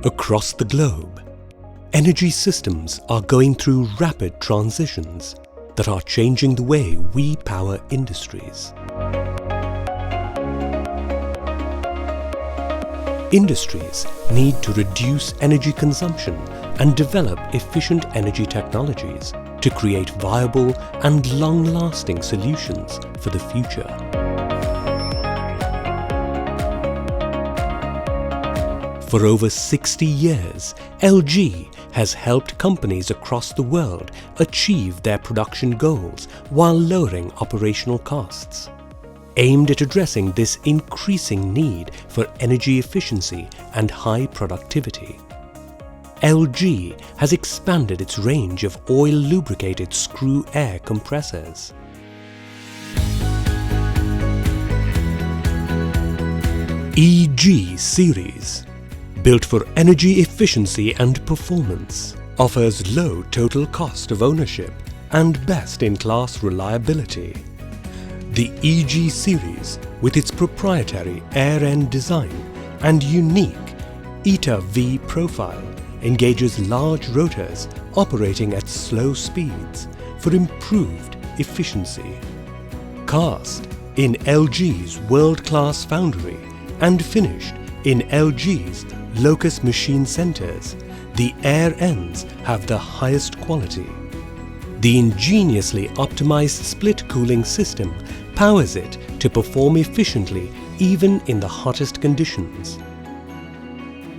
Across the globe, energy systems are going through rapid transitions that are changing the way we power industries. Industries need to reduce energy consumption and develop efficient energy technologies to create viable and long-lasting solutions for the future. For over 60 years, ELGi has helped companies across the world achieve their production goals while lowering operational costs. Aimed at addressing this increasing need for energy efficiency and high productivity, ELGi has expanded its range of oil-lubricated screw air compressors. ELGi series, built for energy efficiency and performance, offers low total cost of ownership and best-in-class reliability. The ELGi series, with its proprietary air-end design and unique ETA-V profile, engages large rotors operating at slow speeds for improved efficiency. Cast in ELGi's world-class foundry and finished in ELGi's Locus machine centers, the air ends have the highest quality. The ingeniously optimized split cooling system powers it to perform efficiently even in the hottest conditions.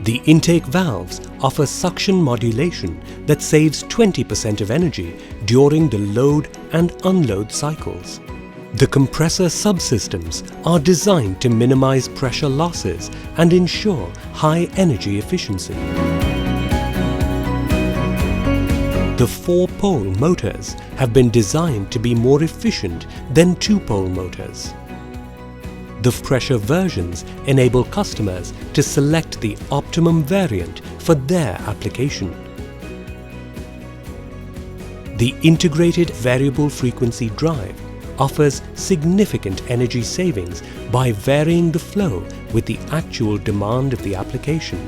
The intake valves offer suction modulation that saves 20% of energy during the load and unload cycles. The compressor subsystems are designed to minimize pressure losses and ensure high energy efficiency. The 4-pole motors have been designed to be more efficient than 2-pole motors. The pressure versions enable customers to select the optimum variant for their application. The integrated variable frequency drive offers significant energy savings by varying the flow with the actual demand of the application.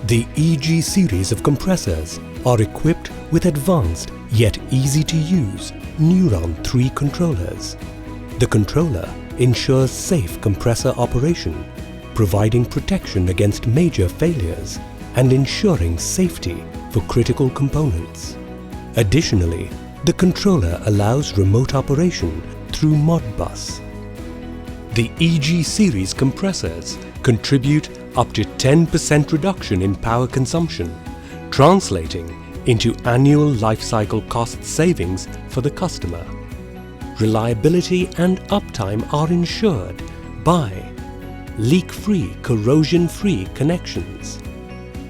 The ELGi series of compressors are equipped with advanced yet easy-to-use Neuron 3 controllers. The controller ensures safe compressor operation, providing protection against major failures and ensuring safety for critical components. Additionally, the controller allows remote operation through Modbus. The ELGi series compressors contribute up to 10% reduction in power consumption, translating into annual life cycle cost savings for the customer. Reliability and uptime are ensured by leak-free, corrosion-free connections.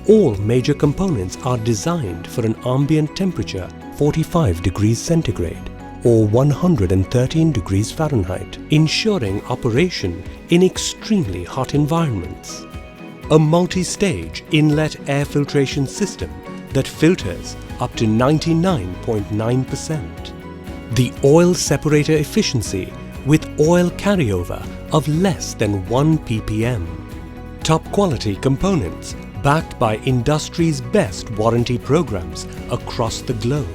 All major components are designed for an ambient temperature 45 degrees centigrade or 113 degrees Fahrenheit, ensuring operation in extremely hot environments. A multi-stage inlet air filtration system that filters up to 99.9%. The oil separator efficiency with oil carryover of less than 1 ppm. Top quality components backed by industry's best warranty programs across the globe.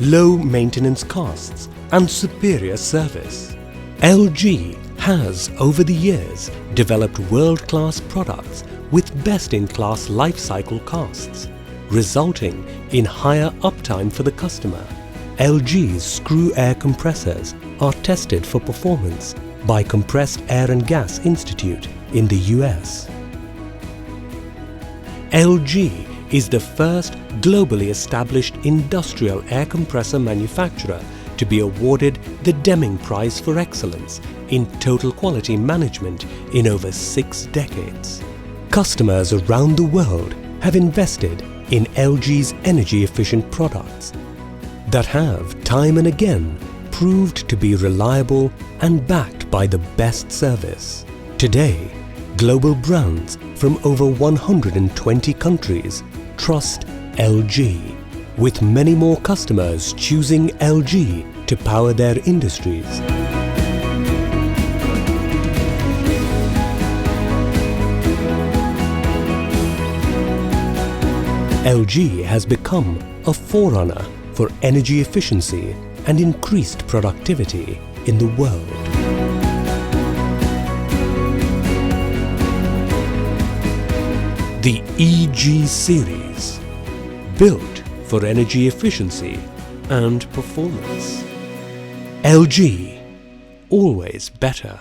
Low maintenance costs and superior service. ELGi has over the years developed world-class products with best-in-class life cycle costs, resulting in higher uptime for the customer. ELGi's screw air compressors are tested for performance by Compressed Air and Gas Institute in the US. ELGi is the first globally established industrial air compressor manufacturer to be awarded the Deming Prize for Excellence in Total Quality Management in over 6 decades. Customers around the world have invested in ELGi's energy-efficient products that have time and again proved to be reliable and backed by the best service. Today, global brands from over 120 countries trust ELGi, with many more customers choosing ELGi to power their industries. ELGi has become a forerunner for energy efficiency and increased productivity in the world. The EG series, built for energy efficiency and performance. ELGi, always better.